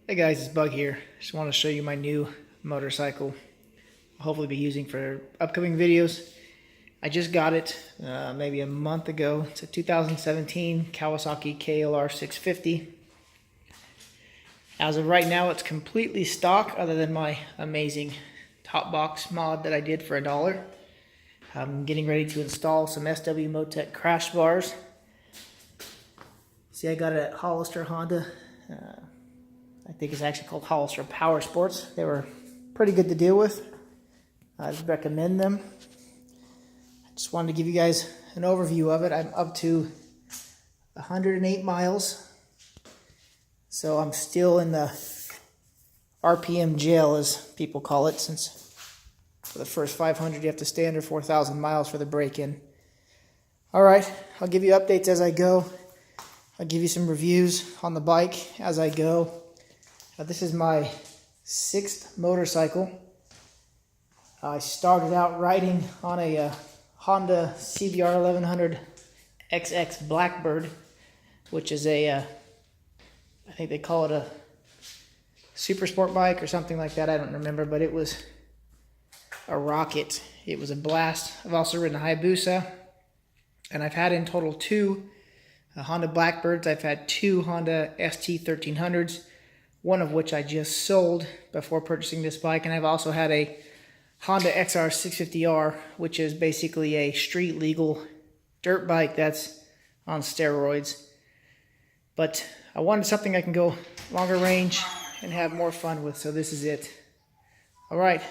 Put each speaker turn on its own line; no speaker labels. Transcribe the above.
Hey guys, it's Bug here. Just want to show you my new motorcycle. I'll hopefully be using for upcoming videos. I just got it maybe a month ago. It's a 2017 Kawasaki KLR 650. As of right now, it's completely stock other than my amazing top box mod that I did for $1. I'm getting ready to install some SW Motec crash bars. See, I got it at Hollister Honda. I think it's actually called Hollister Power Sports. They were pretty good to deal with. I'd recommend them. I just wanted to give you guys an overview of it. I'm up to 108 miles. So I'm still in the RPM jail, as people call it, since for the first 500 you have to stay under 4,000 miles for the break-in. Alright, I'll give you updates as I go. I'll give you some reviews on the bike as I go. This is my 6th motorcycle. I started out riding on a Honda CBR 1100 XX Blackbird, which is I think they call it a super sport bike or something like that. I don't remember, but it was a rocket. It was a blast. I've also ridden a Hayabusa, and I've had in total 2 Honda Blackbirds. I've had 2 Honda ST 1300s. One of which I just sold before purchasing this bike, and I've also had a Honda XR 650R, which is basically a street legal dirt bike that's on steroids. But I wanted something I can go longer range and have more fun with, so this is it. All right,